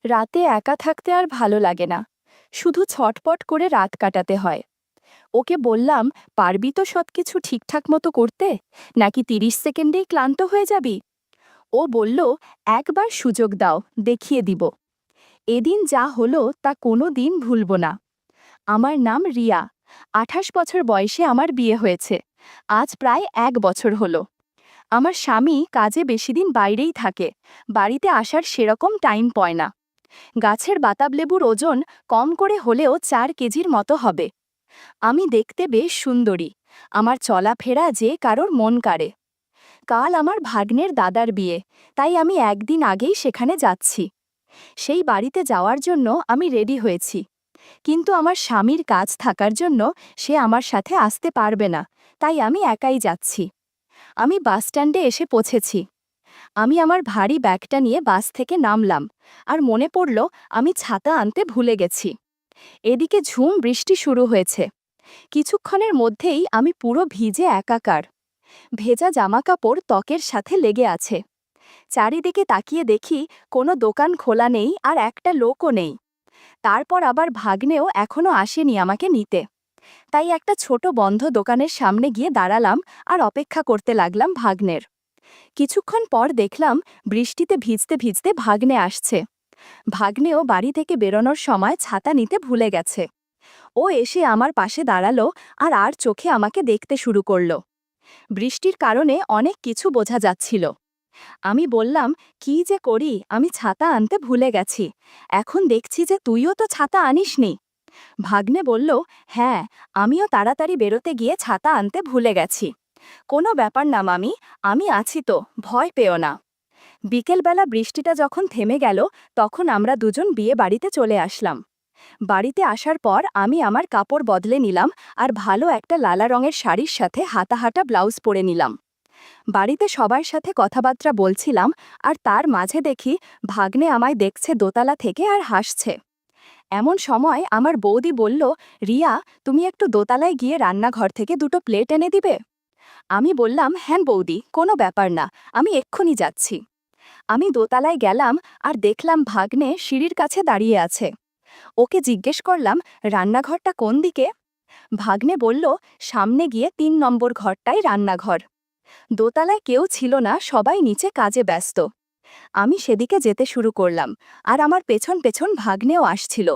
রাতে একা থাকতে আর ভালো লাগে না। শুধু ছটপট করে রাত কাটাতে হয়। ওকে বললাম, পারবি তো সবকিছু ঠিকঠাক মতো করতে, নাকি ৩০ সেকেন্ডেই ক্লান্ত হয়ে যাবি? ও বলল, একবার সুযোগ দাও, দেখিয়ে দিব। এদিন যা হলো তা কোনো দিন ভুলব না। আমার নাম রিয়া। ২৮ বছর বয়সে আমার বিয়ে হয়েছে। আজ প্রায় ১ বছর হলো। আমার স্বামী কাজে বেশিদিন বাইরেই থাকে, বাড়িতে আসার সেরকম টাইম পায় না। গাছের বাতাবলেবুর ওজন কম করে হলেও ৪ কেজির মতো হবে। আমি দেখতে বেশ সুন্দরী। আমার চলাফেরা যে কারোর মন কাড়ে। কাল আমার ভাগ্নের দাদার বিয়ে, তাই আমি একদিন আগেই সেখানে যাচ্ছি। সেই বাড়িতে যাওয়ার জন্য আমি রেডি হয়েছি, কিন্তু আমার স্বামীর কাজ থাকার জন্য সে আমার সাথে আসতে পারবে না, তাই আমি একাই যাচ্ছি। আমি বাসস্ট্যান্ডে এসে পৌঁছেছি। আমি আমার ভারী ব্যাগটা নিয়ে বাস থেকে নামলাম, আর মনে পড়ল আমি ছাতা আনতে ভুলে গেছি। এদিকে ঝুম বৃষ্টি শুরু হয়েছে। কিছুক্ষণের মধ্যেই আমি পুরো ভিজে একাকার। ভেজা জামাকাপড় ত্বকের সাথে লেগে আছে। চারিদিকে তাকিয়ে দেখি কোনো দোকান খোলা নেই আর একটা লোকও নেই। তারপর আবার ভাগ্নেও এখনো আসেনি আমাকে নিতে। তাই একটা ছোট বন্ধ দোকানের সামনে গিয়ে দাঁড়ালাম আর অপেক্ষা করতে লাগলাম ভাগ্নের। কিছুক্ষণ পর দেখলাম বৃষ্টিতে ভিজতে ভিজতে ভাগ্নে আসছে। ভাগ্নেও বাড়ি থেকে বেরোনোর সময় ছাতা নিতে ভুলে গেছে। ও এসে আমার পাশে দাঁড়ালো আর চোখে আমাকে দেখতে শুরু করলো। বৃষ্টির কারণে অনেক কিছু বোঝা যাচ্ছিল। আমি বললাম, কি যে করি, আমি ছাতা আনতে ভুলে গেছি। এখন দেখছি যে তুইও তো ছাতা আনিসনি। ভাগ্নে বলল, হ্যাঁ, আমিও তাড়াতাড়ি বেরোতে গিয়ে ছাতা আনতে ভুলে গেছি। কোনো ব্যাপার না মামি, আমি আছি তো, ভয় পেও না। বিকেলবেলা বৃষ্টিটা যখন থেমে গেল, তখন আমরা দুজন বিয়ে বাড়িতে চলে আসলাম। বাড়িতে আসার পর আমি আমার কাপড় বদলে নিলাম আর ভালো একটা লালা রঙের শাড়ির সাথে হাতা ব্লাউজ পরে নিলাম। বাড়িতে সবার সাথে কথাবার্তা বলছিলাম, আর তার মাঝে দেখি ভাগ্নে আমায় দেখছে দোতলা থেকে আর হাসছে। এমন সময় আমার বৌদি বলল, রিয়া, তুমি একটু দোতলায় গিয়ে রান্নাঘর থেকে দুটো প্লেট এনে দিবে? আমি বললাম, হ্যাঁ বৌদি, কোনো ব্যাপার না, আমি এক্ষুনি যাচ্ছি। আমি দোতলায় গেলাম আর দেখলাম ভাগ্নে সিঁড়ির কাছে দাঁড়িয়ে আছে। ওকে জিজ্ঞেস করলাম, রান্নাঘরটা কোন দিকে? ভাগ্নে বলল, সামনে গিয়ে ৩ নম্বর ঘরটাই রান্নাঘর। দোতলায় কেউ ছিল না, সবাই নিচে কাজে ব্যস্ত। আমি সেদিকে যেতে শুরু করলাম, আর আমার পেছন পেছন ভাগ্নেও আসছিল।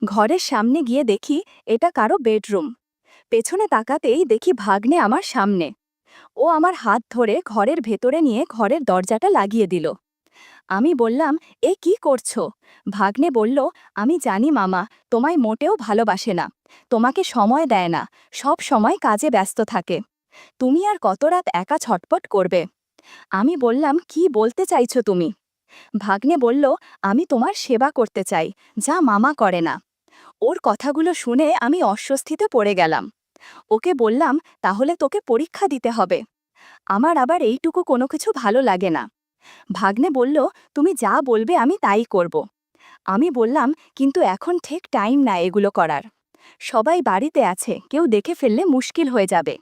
ঘরের সামনে গিয়ে দেখি এটা কারো বেডরুম। পেছনে তাকাতেই দেখি ভাগ্নে আমার সামনে। ও আমার হাত ধরে ঘরের ভেতরে নিয়ে ঘরের দরজাটা লাগিয়ে দিল। আমি বললাম, এ কি করছো? ভাগ্নে বলল, আমি জানি মামা, তোমায় মোটেও ভালোবাসে না, তোমাকে সময় দেয় না, সব সময় কাজে ব্যস্ত থাকে। তুমি আর কত রাত একা ছটপট করবে? আমি বললাম, কি বলতে চাইছো তুমি? ভাগ্নে বলল, আমি তোমার সেবা করতে চাই, যা মামা করে না। ওর কথাগুলো শুনে আমি অস্বস্তিতে পড়ে গেলাম। ওকে বললাম, তাহলে তোকে পরীক্ষা দিতে হবে। আমার আবার এইটুকু কোনো কিছু ভালো লাগে না। ভাগ্নে বলল, তুমি যা বলবে আমি তাই করব। আমি বললাম, কিন্তু এখন ঠিক টাইম না এগুলো করার। সবাই বাড়িতে আছে, কেউ দেখে ফেললে মুশকিল হয়ে যাবে।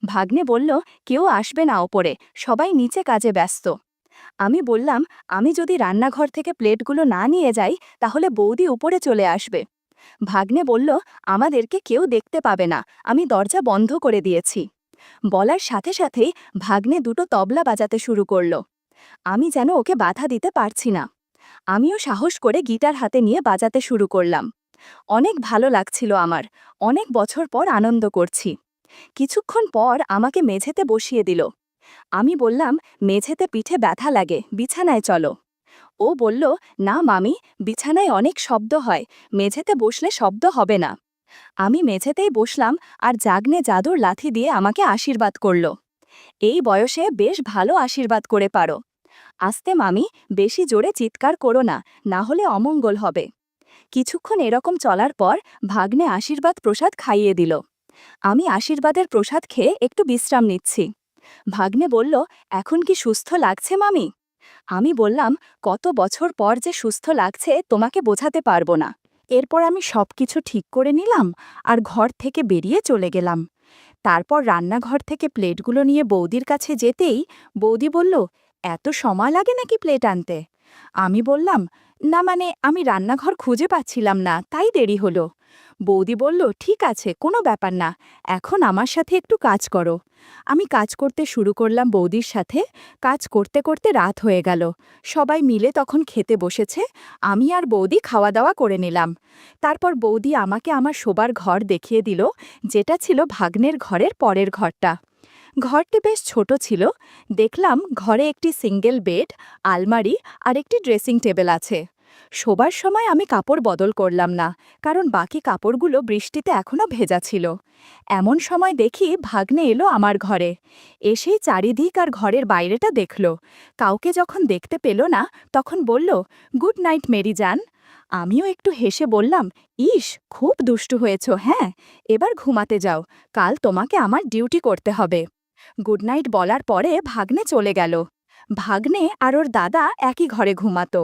ভাগ্নে বলল, কেউ আসবে না ওপরে, সবাই নিচে কাজে ব্যস্ত। আমি বললাম, আমি যদি রান্নাঘর থেকে প্লেটগুলো না নিয়ে যাই, তাহলে বৌদি উপরে চলে আসবে। ভাগ্নে বলল, আমাদেরকে কেউ দেখতে পাবে না, আমি দরজা বন্ধ করে দিয়েছি। বলার সাথে সাথেই ভাগ্নে দুটো তবলা বাজাতে শুরু করল। আমি যেন ওকে বাধা দিতে পারছি না। আমিও সাহস করে গিটার হাতে নিয়ে বাজাতে শুরু করলাম। অনেক ভালো লাগছিল আমার, অনেক বছর পর আনন্দ করছি। কিছুক্ষণ পর আমাকে মেঝেতে বসিয়ে দিল। আমি বললাম, মেঝেতে পিঠে ব্যথা লাগে, বিছানায় চলো। ও বলল, না মামি, বিছানায় অনেক শব্দ হয়, মেঝেতে বসলে শব্দ হবে না। আমি মেঝেতেই বসলাম, আর জাগনে জাদুর লাথি দিয়ে আমাকে আশীর্বাদ করল। এই বয়সে বেশ ভালো আশীর্বাদ করে পারো। আস্তে মামি, বেশি জোরে চিৎকার করো না, না হলে অমঙ্গল হবে। কিছুক্ষণ এরকম চলার পর ভাগ্নে আশীর্বাদ প্রসাদ খাইয়ে দিল। আমি আশীর্বাদের প্রসাদ খেয়ে একটু বিশ্রাম নিচ্ছি। ভাগ্নে বলল, এখন কি সুস্থ লাগছে মামি? আমি বললাম, কত বছর পর যে সুস্থ লাগছে তোমাকে বোঝাতে পারবো না। এরপর আমি সবকিছু ঠিক করে নিলাম আর ঘর থেকে বেরিয়ে চলে গেলাম। তারপর রান্নাঘর থেকে প্লেটগুলো নিয়ে বৌদির কাছে যেতেই বৌদি বলল, এত সময় লাগে নাকি প্লেট আনতে? আমি বললাম, না মানে আমি রান্নাঘর খুঁজে পাচ্ছিলাম না, তাই দেরি হলো। বৌদি বলল, ঠিক আছে, কোনো ব্যাপার না, এখন আমার সাথে একটু কাজ করো। আমি কাজ করতে শুরু করলাম বৌদির সাথে। কাজ করতে করতে রাত হয়ে গেল। সবাই মিলে তখন খেতে বসেছে। আমি আর বৌদি খাওয়া দাওয়া করে নিলাম। তারপর বৌদি আমাকে আমার শোবার ঘর দেখিয়ে দিল, যেটা ছিল ভাগ্নের ঘরের পরের ঘরটা। ঘরটি বেশ ছোট ছিল। দেখলাম ঘরে একটি সিঙ্গেল বেড, আলমারি আর একটি ড্রেসিং টেবিল আছে। শোবার সময় আমি কাপড় বদল করলাম না, কারণ বাকি কাপড়গুলো বৃষ্টিতে এখনও ভেজা ছিল। এমন সময় দেখি ভাগ্নে এলো আমার ঘরে। এসেই চারিদিক আর ঘরের বাইরেটা দেখল। কাউকে যখন দেখতে পেল না, তখন বলল, গুড নাইট মেরি জান। আমিও একটু হেসে বললাম, ইস, খুব দুষ্টু হয়েছ, হ্যাঁ, এবার ঘুমাতে যাও, কাল তোমাকে আমার ডিউটি করতে হবে। গুড নাইট বলার পরে ভাগ্নে চলে গেল। ভাগ্নে আর ওর দাদা একই ঘরে ঘুমাতো।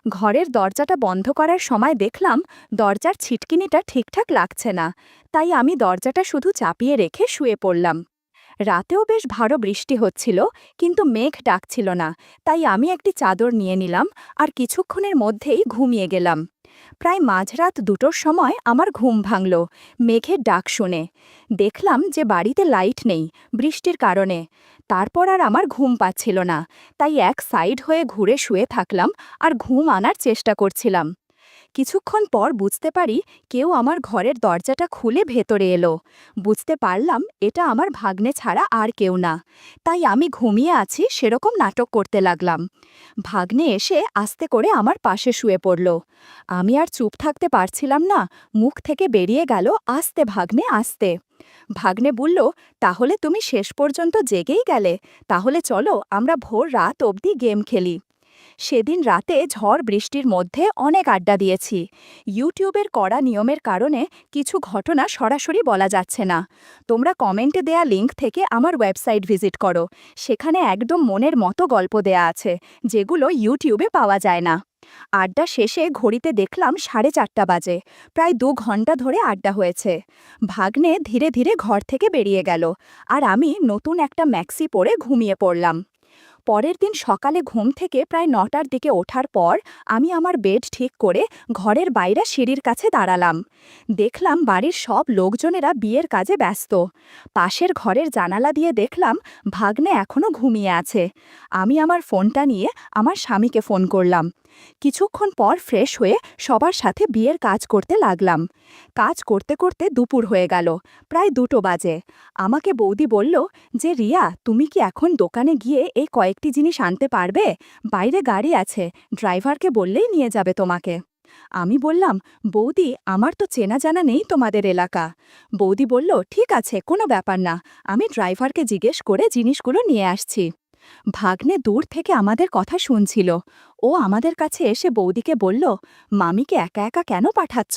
ঘরের দরজাটা বন্ধ করার সময় দেখলাম দরজার ছিটকিনিটা ঠিকঠাক লাগছে না, তাই আমি দরজাটা শুধু চাপিয়ে রেখে শুয়ে পড়লাম। রাতেও বেশ ভালো বৃষ্টি হচ্ছিল, কিন্তু মেঘ ডাকছিল না, তাই আমি একটি চাদর নিয়ে নিলাম আর কিছুক্ষণের মধ্যেই ঘুমিয়ে গেলাম। প্রায় মাঝরাত 2টোর সময় আমার ঘুম ভাঙল মেঘের ডাক শুনে। দেখলাম যে বাড়িতে লাইট নেই বৃষ্টির কারণে। তারপর আর আমার ঘুম পাচ্ছিল না, তাই এক সাইড হয়ে ঘুরে শুয়ে থাকলাম আর ঘুম আনার চেষ্টা করছিলাম। কিছুক্ষণ পর বুঝতে পারি কেউ আমার ঘরের দরজাটা খুলে ভেতরে এলো। বুঝতে পারলাম এটা আমার ভাগ্নে ছাড়া আর কেউ না, তাই আমি ঘুমিয়ে আছি সেরকম নাটক করতে লাগলাম। ভাগ্নে এসে আস্তে করে আমার পাশে শুয়ে পড়ল। আমি আর চুপ থাকতে পারছিলাম না, মুখ থেকে বেরিয়ে গেল, আস্তে ভাগ্নে আস্তে। ভাগ্নে বলল, তাহলে তুমি শেষ পর্যন্ত জেগেই গেলে, তাহলে চলো আমরা ভোর রাত অবধি গেম খেলি। সেদিন রাতে ঝড় বৃষ্টির মধ্যে অনেক আড্ডা দিয়েছি। ইউটিউবের কড়া নিয়মের কারণে কিছু ঘটনা সরাসরি বলা যাচ্ছে না। তোমরা কমেন্টে দেয়া লিঙ্ক থেকে আমার ওয়েবসাইট ভিজিট করো, সেখানে একদম মনের মতো গল্প দেয়া আছে, যেগুলো ইউটিউবে পাওয়া যায় না। আড্ডা শেষে ঘড়িতে দেখলাম 4:30 বাজে। প্রায় 2 ঘন্টা ধরে আড্ডা হয়েছে। ভাগ্নে ধীরে ধীরে ঘর থেকে বেরিয়ে গেল, আর আমি নতুন একটা ম্যাক্সি পরে ঘুমিয়ে পড়লাম। পরের দিন সকালে ঘুম থেকে প্রায় 9টার দিকে ওঠার পর আমি আমার বেড ঠিক করে ঘরের বাইরে সিঁড়ির কাছে দাঁড়ালাম। দেখলাম বাড়ির সব লোকজনেরা বিয়ের কাজে ব্যস্ত। পাশের ঘরের জানালা দিয়ে দেখলাম ভাগ্নে এখনও ঘুমিয়ে আছে। আমি আমার ফোনটা নিয়ে আমার স্বামীকে ফোন করলাম। কিছুক্ষণ পর ফ্রেশ হয়ে সবার সাথে বিয়ের কাজ করতে লাগলাম। কাজ করতে করতে দুপুর হয়ে গেল, প্রায় 2টো বাজে। আমাকে বৌদি বলল যে, রিয়া, তুমি কি এখন দোকানে গিয়ে এই কয়েকটি জিনিস আনতে পারবে? বাইরে গাড়ি আছে, ড্রাইভারকে বললেই নিয়ে যাবে তোমাকে। আমি বললাম, বৌদি, আমার তো চেনা জানা নেই তোমাদের এলাকা। বৌদি বলল, ঠিক আছে, কোনো ব্যাপার না, আমি ড্রাইভারকে জিজ্ঞেস করে জিনিসগুলো নিয়ে আসছি। ভাগ্নে দূর থেকে আমাদের কথা শুনছিল। ও আমাদের কাছে এসে বৌদিকে বলল, মামিকে একা একা কেন পাঠাচ্ছ?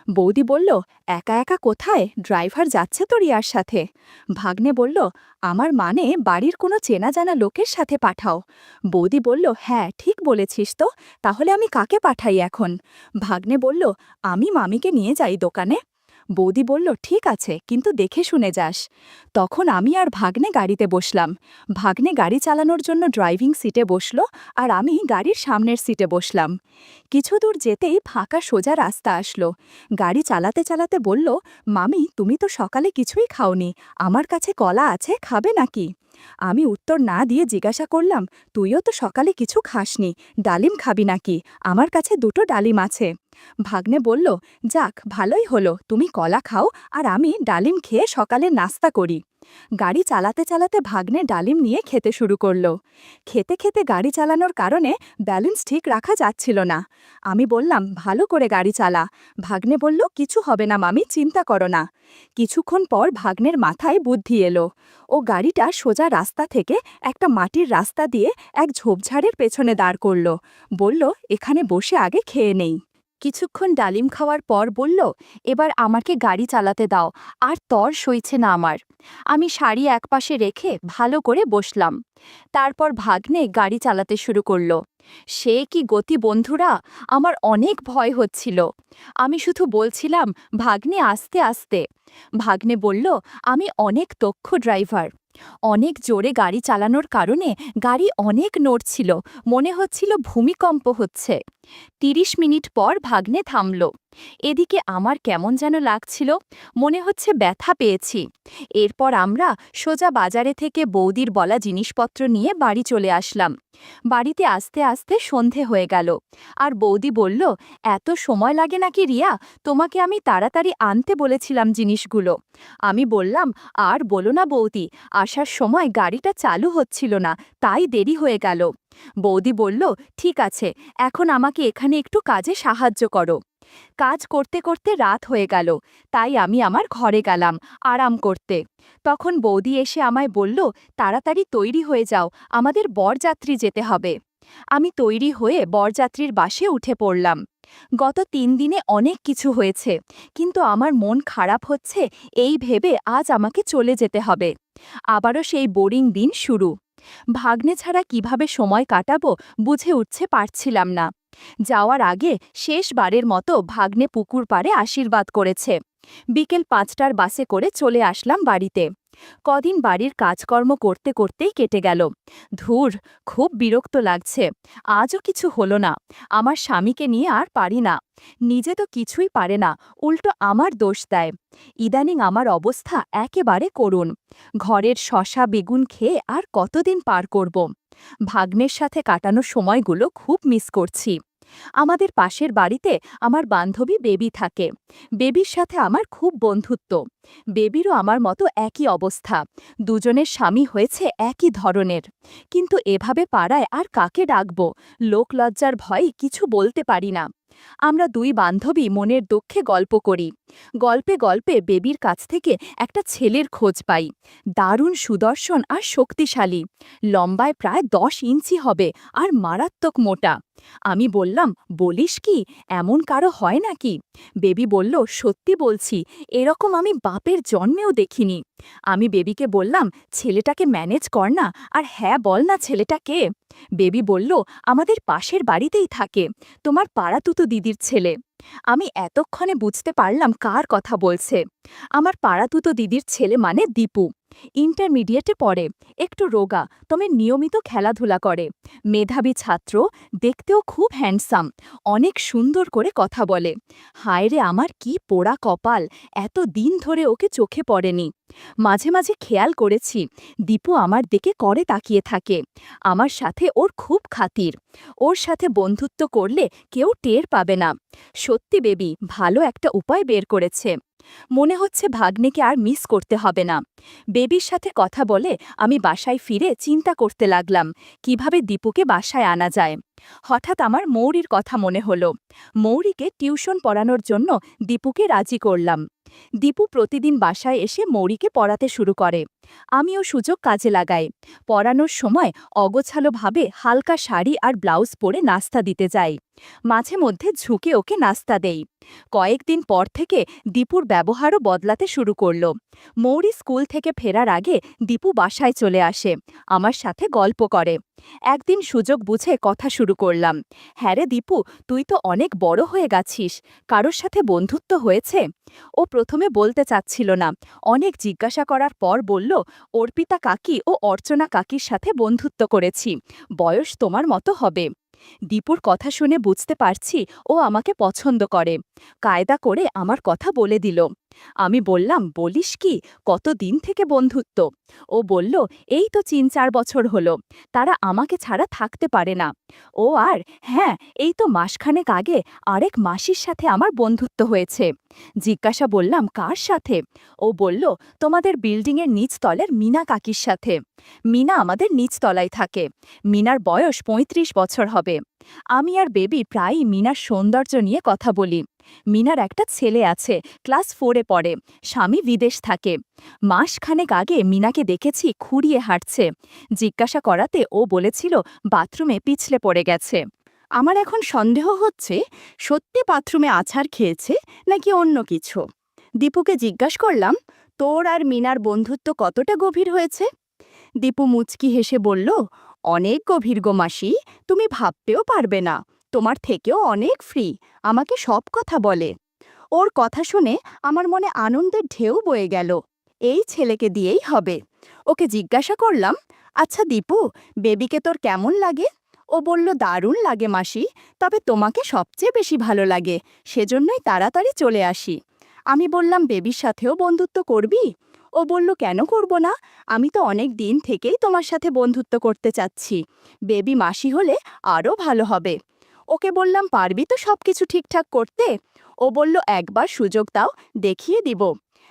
বৌদি বলল, একা একা কোথায়, ড্রাইভার যাচ্ছে তো রিয়ার সাথে। ভাগ্নে বলল, আমার মানে বাড়ির কোনো চেনা জানা লোকের সাথে পাঠাও। বৌদি বলল, হ্যাঁ, ঠিক বলেছিস তো, তাহলে আমি কাকে পাঠাই এখন? ভাগ্নে বলল, আমি মামিকে নিয়ে যাই দোকানে। বৌদি বলল, ঠিক আছে, কিন্তু দেখে শুনে যাস। তখন আমি আর ভাগ্নে গাড়িতে বসলাম। ভাগ্নে গাড়ি চালানোর জন্য ড্রাইভিং সিটে বসল, আর আমি গাড়ির সামনের সিটে বসলাম। কিছু দূর যেতেই ফাঁকা সোজা রাস্তা আসলো। গাড়ি চালাতে চালাতে বলল, মামি, তুমি তো সকালে কিছুই খাওনি, আমার কাছে কলা আছে, খাবে নাকি? আমি উত্তর না দিয়ে জিজ্ঞাসা করলাম, তুইও তো সকালে কিছু খাসনি, ডালিম খাবি নাকি? আমার কাছে 2টো ডালিম আছে। ভাগ্নে বলল, যাক, ভালোই হলো, তুমি কলা খাও আর আমি ডালিম খেয়ে সকালে নাস্তা করি। গাড়ি চালাতে চালাতে ভাগ্নে ডালিম নিয়ে খেতে শুরু করলো। খেতে খেতে গাড়ি চালানোর কারণে ব্যালেন্স ঠিক রাখা যাচ্ছিল না। আমি বললাম, ভালো করে গাড়ি চালা। ভাগ্নে বলল, কিছু হবে না মামি, চিন্তা করো না। কিছুক্ষণ পর ভাগ্নের মাথায় বুদ্ধি এলো। ও গাড়িটা সোজা রাস্তা থেকে একটা মাটির রাস্তা দিয়ে এক ঝোপঝাড়ের পেছনে দাঁড় করল। বলল, এখানে বসে আগে খেয়ে নেই। কিছুক্ষণ ডালিম খাওয়ার পর বলল, এবার আমাকে গাড়ি চালাতে দাও, আর তর সইছে না আমার। আমি শাড়ি একপাশে রেখে ভালো করে বসলাম। তারপর ভাগ্নে গাড়ি চালাতে শুরু করল। সে কি গতি বন্ধুরা, আমার অনেক ভয় হচ্ছিল। আমি শুধু বলছিলাম, ভাগ্নে আস্তে আস্তে। ভাগ্নে বলল, আমি অনেক দক্ষ ড্রাইভার, অনেক জোরে গাড়ি চালানোর কারণে গাড়ি অনেক নড়ছিল, মনে হচ্ছিল ভূমিকম্প হচ্ছে। ৩০ মিনিট পর ভাগ্নে থামল। এদিকে আমার কেমন যেন লাগছিল, মনে হচ্ছে ব্যথা পেয়েছি। এরপর আমরা সোজা বাজারে থেকে বৌদির বলা জিনিসপত্র নিয়ে বাড়ি চলে আসলাম। বাড়িতে আসতে আসতে সন্ধে হয়ে গেল, আর বৌদি বলল, এত সময় লাগে নাকি রিয়া? তোমাকে আমি তাড়াতাড়ি আনতে বলেছিলাম জিনিসগুলো। আমি বললাম, আর বলো না বৌদি, আসার সময় গাড়িটা চালু হচ্ছিল না, তাই দেরি হয়ে গেল। বৌদি বলল, ঠিক আছে, এখন আমাকে এখানে একটু কাজে সাহায্য করো। কাজ করতে করতে রাত হয়ে গেল, তাই আমি আমার ঘরে গেলাম আরাম করতে। তখন বৌদি এসে আমায় বলল, তাড়াতাড়ি তৈরি হয়ে যাও, আমাদের বরযাত্রী যেতে হবে। আমি তৈরি হয়ে বরযাত্রীর বাসে উঠে পড়লাম। গত ৩ দিনে অনেক কিছু হয়েছে, কিন্তু আমার মন খারাপ হচ্ছে এই ভেবে আজ আমাকে চলে যেতে হবে। আবারও সেই বোরিং দিন শুরু। ভাগ্নে ছাড়া কিভাবে সময় কাটাবো বুঝে উঠতে পারছিলাম না। যাওয়ার আগে শেষবারের মতো ভাগ্নে পুকুর পাড়ে আশীর্বাদ করেছে। বিকেল ৫টার বাসে করে চলে আসলাম বাড়িতে। কদিন বাড়ির কাজকর্ম করতে করতেই কেটে গেল। ধুর, খুব বিরক্ত লাগছে। আজও কিছু হলো না। আমার স্বামীকে নিয়ে আর পারি না। নিজে তো কিছুই পারে না, উল্টো আমার দোষ দেয়। ইদানিং আমার অবস্থা একেবারে করুণ। ঘরের শশা বেগুন খেয়ে আর কতদিন পার করব। ভাগ্নের সাথে কাটানো সময়গুলো খুব মিস করছি। আমাদের পাশের বাড়িতে আমার বান্ধবী বেবি থাকে। বেবির সাথে আমার খুব বন্ধুত্ব। বেবিরও আমার মতো একই অবস্থা। দুজনের স্বামী হয়েছে একই ধরনের। কিন্তু এভাবে পাড়ায় আর কাকে ডাকব? লোকলজ্জার ভয়ে কিছু বলতে পারি না। আমরা ২ বান্ধবী মনের দুঃখে গল্প করি। গল্পে গল্পে বেবির কাছ থেকে একটা ছেলের খোঁজ পাই। দারুণ সুদর্শন আর শক্তিশালী। লম্বায় প্রায় ১০ ইঞ্চি হবে আর মারাত্মক মোটা। আমি বললাম, বলিস কি, এমন কারো হয় নাকি? বেবি বলল, সত্যি বলছি, এরকম আমি বাপের জন্মেও দেখিনি। আমি বেবিকে বললাম, ছেলেটাকে ম্যানেজ কর না, আর হ্যাঁ বল না, ছেলেটা কে? বেবি বলল, আমাদের পাশের বাড়িতেই থাকে, তোমার পাড়াতুতো দিদির ছেলে। আমি এতক্ষণে বুঝতে পারলাম কার কথা বলছে। আমার পাড়াতুতো দিদির ছেলে মানে দীপু। ইন্টারমিডিয়েটে পড়ে, একটু রোগা, তবে নিয়মিত খেলাধুলা করে। মেধাবী ছাত্র, দেখতেও খুব হ্যান্ডসাম, অনেক সুন্দর করে কথা বলে। হায় রে, আমার কি পোড়া কপাল, এত দিন ধরে ওকে চোখে পড়েনি। মাঝে মাঝে খেয়াল করেছি, দীপু আমার দিকে করে তাকিয়ে থাকে। আমার সাথে ওর খুব খাতির। ওর সাথে বন্ধুত্ব করলে কেউ টের পাবে না। সত্যি বেবি ভালো একটা উপায় বের করেছে। মনে হচ্ছে ভাগ্নেকে আর মিস করতে হবে না। বেবির সাথে কথা বলে আমি বাসায় ফিরে চিন্তা করতে লাগলাম কিভাবে দীপুকে বাসায় আনা যায়। হঠাৎ আমার মৌরির কথা মনে হলো। মৌরিকে টিউশন পড়ানোর জন্য দীপুকে রাজি করলাম। দীপু প্রতিদিন বাসায় এসে মৌরিকে পড়াতে শুরু করে। আমিও সুযোগ কাজে লাগাই। পড়ানোর সময় অগোছালোভাবে হালকা শাড়ি আর ব্লাউজ পরে নাস্তা দিতে যাই। মাঝে মধ্যে ঝুঁকে ওকে নাস্তা দেই। কয়েকদিন পর থেকে দীপুর ব্যবহারও বদলাতে শুরু করল। মৌরি স্কুল থেকে ফেরার আগে দীপু বাসায় চলে আসে, আমার সাথে গল্প করে। একদিন সুযোগ বুঝে কথা শুরু করলাম, হ্যাঁ রে দীপু, তুই তো অনেক বড় হয়ে গেছিস, কারোর সাথে বন্ধুত্ব হয়েছে? ও প্রথমে বলতে চাচ্ছিল না, অনেক জিজ্ঞাসা করার পর বলল, অর্পিতা কাকি ও অর্চনা কাকির সাথে বন্ধুত্ব করেছি, বয়স তোমার মতো হবে। দীপুর কথা শুনে বুঝতে পারছি ও আমাকে পছন্দ করে। কায়দা করে আমার কথা বলে দিল। আমি বললাম, বলিস কি, কতদিন থেকে বন্ধুত্ব? ও বলল, এই তো ৩-৪ বছর হলো, তারা আমাকে ছাড়া থাকতে পারে না। ও আর হ্যাঁ, এই তো মাসখানেক আগে আরেক মাসির সাথে আমার বন্ধুত্ব হয়েছে। জিজ্ঞাসা বললাম, কার সাথে? ও বলল, তোমাদের বিল্ডিংয়ের নিচতলের মিনা কাকির সাথে। মিনা আমাদের নিচতলায় থাকে। মিনার বয়স ৩৫ বছর হবে। আমি আর বেবি প্রায়ই মিনার সৌন্দর্য নিয়ে কথা বলি। মিনার একটা ছেলে আছে, ক্লাস 4-এ পড়ে, স্বামী বিদেশ থাকে। মাসখানেক আগে মিনাকে দেখেছি খুঁড়িয়ে হাঁটছে। জিজ্ঞাসা করাতে ও বলেছিল বাথরুমে পিছলে পড়ে গেছে। আমার এখন সন্দেহ হচ্ছে সত্যি বাথরুমে আছাড় খেয়েছে নাকি অন্য কিছু। দীপুকে জিজ্ঞাসা করলাম, তোর আর মিনার বন্ধুত্ব কতটা গভীর হয়েছে? দীপু মুচকি হেসে বলল, অনেক গভীর গো মাসি, তুমি ভাবতেও পারবে না, তোমার থেকেও অনেক ফ্রি, আমাকে সব কথা বলে। ওর কথা শুনে আমার মনে আনন্দের ঢেউ বয়ে গেল। এই ছেলেকে দিয়েই হবে। ওকে জিজ্ঞাসা করলাম, আচ্ছা দীপু, বেবিকে তোর কেমন লাগে? ও বলল, দারুণ লাগে মাসি, তবে তোমাকে সবচেয়ে বেশি ভালো লাগে, সেজন্যই তাড়াতাড়ি চলে আসি। আমি বললাম, বেবির সাথেও বন্ধুত্ব করবি? ও বলল, কেন করব না, আমি তো অনেক দিন থেকেই তোমার সাথে বন্ধুত্ব করতে চাচ্ছি, বেবি মাসি হলে আরও ভালো হবে। ওকে বললাম, পারবি তো সব কিছু ঠিকঠাক করতে? ও বলল, একবার সুযোগ দাও, দেখিয়ে দিব।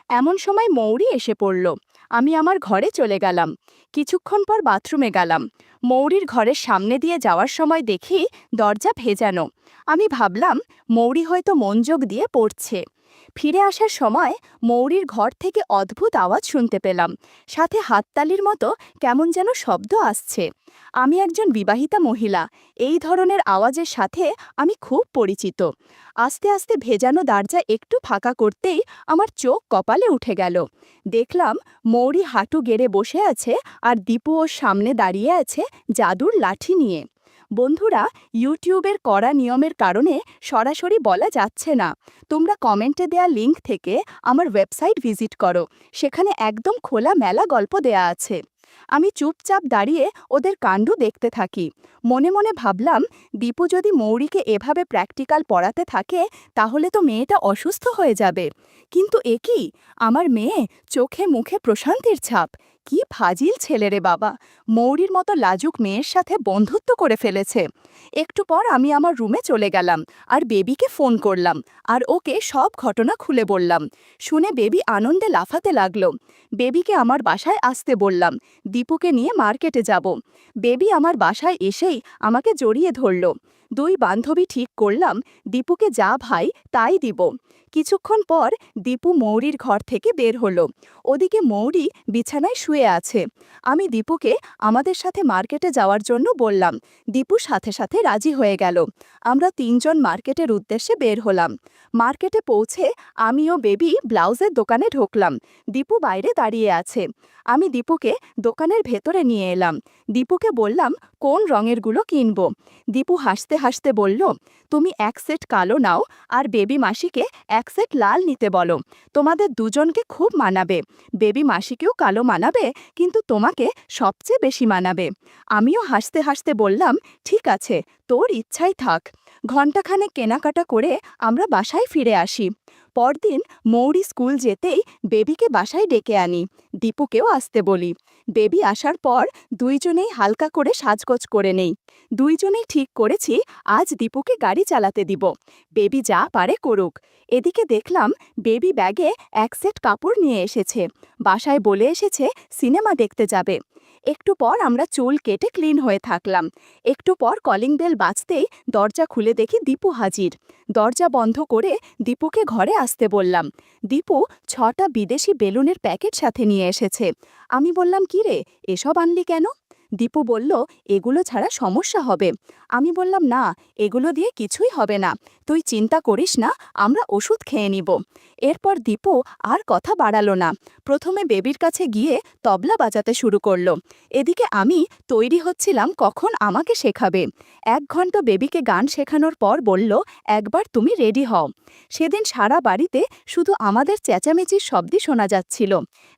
এমন সময় মৌরি এসে পড়ল। আমি আমার ঘরে চলে গেলাম। কিছুক্ষণ পর বাথরুমে গেলাম। মৌরির ঘরের সামনে দিয়ে যাওয়ার সময় দেখি দরজা ভেজানো। আমি ভাবলাম মৌরি হয়তো মনোযোগ দিয়ে পড়ছে। ফিরে আসার সময় মৌরির ঘর থেকে অদ্ভুত আওয়াজ শুনতে পেলাম, সাথে হাততালির মতো কেমন যেন শব্দ আসছে। আমি একজন বিবাহিতা মহিলা, এই ধরনের আওয়াজের সাথে আমি খুব পরিচিত। আস্তে আস্তে ভেজানো দরজা একটু ফাঁকা করতেই আমার চোখ কপালে উঠে গেল। দেখলাম মৌরি হাঁটু গেড়ে বসে আছে আর দীপু ওর সামনে দাঁড়িয়ে আছে জাদুর লাঠি নিয়ে। বন্ধুরা, ইউটিউবের কড়া নিয়মের কারণে সরাসরি বলা যাচ্ছে না। তোমরা কমেন্টে দেয়া লিংক থেকে আমার ওয়েবসাইট ভিজিট করো, সেখানে একদম খোলা মেলা গল্প দেয়া আছে। আমি চুপচাপ দাঁড়িয়ে ওদের কাণ্ড দেখতে থাকি। মনে মনে ভাবলাম, দীপু যদি মৌরিকে এভাবে প্র্যাকটিক্যাল পড়াতে থাকে তাহলে তো মেয়েটা অসুস্থ হয়ে যাবে। কিন্তু এ কি, আমার মেয়ে, চোখে মুখে প্রশান্তির ছাপ। কি ফাজিল ছেলে রে বাবা, মৌরির মতো লাজুক মেয়ের সাথে বন্ধুত্ব করে ফেলেছে। একটু পর আমি আমার রুমে চলে গেলাম আর বেবিকে ফোন করলাম আর ওকে সব ঘটনা খুলে বললাম। শুনে বেবি আনন্দে লাফাতে লাগলো। বেবিকে আমার বাসায় আসতে বললাম, দীপুকে নিয়ে মার্কেটে যাব। বেবি আমার বাসায় এসেই আমাকে জড়িয়ে ধরল। দুই বান্ধবী ঠিক করলাম দীপুকে যা ভাই তাই দিব। কিছুক্ষণ পর দীপু মৌরির ঘর থেকে বের হলো। ওদিকে মৌরি বিছানায় শুয়ে আছে। আমি দীপুকে আমাদের সাথে মার্কেটে যাওয়ার জন্য বললাম। দীপু সাথে সাথে রাজি হয়ে গেল। আমরা তিনজন মার্কেটের উদ্দেশ্যে বের হলাম। মার্কেটে পৌঁছে আমি ও বেবি ব্লাউজের দোকানে ঢুকলাম। দীপু বাইরে দাঁড়িয়ে আছে। আমি দীপুকে দোকানের ভেতরে নিয়ে এলাম। দীপুকে বললাম, কোন রঙেরগুলো কিনব? দীপু হাসতে হাসতে বলল, তুমি এক সেট কালো নাও আর বেবি মাসিকে এক সেট লাল নিতে বলো, তোমাদের দুজনকে খুব মানাবে। বেবি মাসিকেও কালো মানাবে, কিন্তু তোমাকে সবচেয়ে বেশি মানাবে। আমিও হাসতে হাসতে বললাম, ঠিক আছে, তোর ইচ্ছাই থাক। ঘণ্টাখানেক কেনাকাটা করে আমরা বাসায় ফিরে আসি। পরদিন মৌরি স্কুল যেতেই বেবিকে বাসায় ডেকে আনি। দীপুকেও আসতে বলি। বেবি আসার পর দুইজনেই হালকা করে সাজগোজ করে নেই। দুইজনেই ঠিক করেছি আজ দীপুকে গাড়ি চালাতে দিব। বেবি যা পারে করুক। এদিকে দেখলাম বেবি ব্যাগে এক সেট কাপড় নিয়ে এসেছে। বাসায় বলে এসেছে সিনেমা দেখতে যাবে। একটু পর আমরা চুল কেটে ক্লিন হয়ে থাকলাম। একটু পর কলিং বেল বাজতেই দরজা খুলে দেখি দীপু হাজির। দরজা বন্ধ করে দীপুকে ঘরে আসতে বললাম। দীপু 6টা বিদেশি বেলুনের প্যাকেট সাথে নিয়ে এসেছে। আমি বললাম, কি রে, এসব আনলি কেন? দীপু বলল, এগুলো ছাড়া সমস্যা হবে। আমি বললাম, না, এগুলো দিয়ে কিছুই হবে না, তুই চিন্তা করিস না, আমরা ওষুধ খেয়ে নিব। এরপর দীপু আর কথা বাড়ালো না। প্রথমে বেবির কাছে গিয়ে তবলা বাজাতে শুরু করলো। এদিকে আমি তৈরি হচ্ছিলাম কখন আমাকে শেখাবে। 1 ঘন্টা বেবিকে গান শেখানোর পর বলল, একবার তুমি রেডি হও। সেদিন সারা বাড়িতে শুধু আমাদের চেঁচামেচির শব্দই শোনা যাচ্ছিল।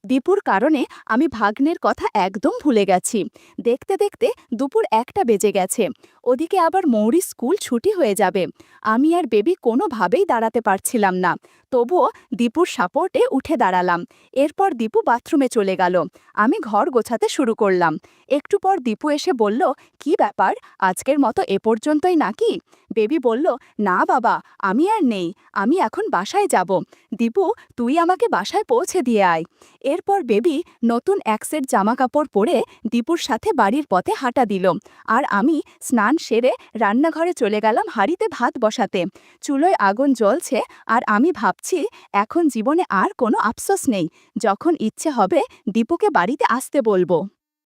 দীপুর কারণে আমি ভাগ্নের কথা একদম ভুলে গেছি। দেখতে দেখতে দুপুর 1টা বেজে গেছে। ওদিকে আবার মৌরির স্কুল ছুটি হয়ে যাবে। আমি আর বেবি কোনোভাবেই দাঁড়াতে পারছিলাম না। তবুও দীপুর সাপোর্টে উঠে দাঁড়ালাম। এরপর দীপু বাথরুমে চলে গেল। আমি ঘর গোছাতে শুরু করলাম। একটু পর দীপু এসে বলল, কি ব্যাপার, আজকের মতো এ পর্যন্তই নাকি? বেবি বলল, না বাবা, আমি আর নেই, আমি এখন বাসায় যাব। দীপু, তুই আমাকে বাসায় পৌঁছে দিয়ে আয়। এরপর বেবি নতুন এক সেট জামাকাপড় পরে দীপুর সাথে বাড়ির পথে হাঁটা দিল। আর আমি স্নান সেরে রান্নাঘরে চলে গেলাম হাঁড়িতে ভাত বসাতে। চুলোয় আগুন জ্বলছে আর আমি ভাবছি, এখন জীবনে আর কোনো আফসোস নেই। যখন ইচ্ছে হবে দীপুকে বাড়িতে আসতে বলবো।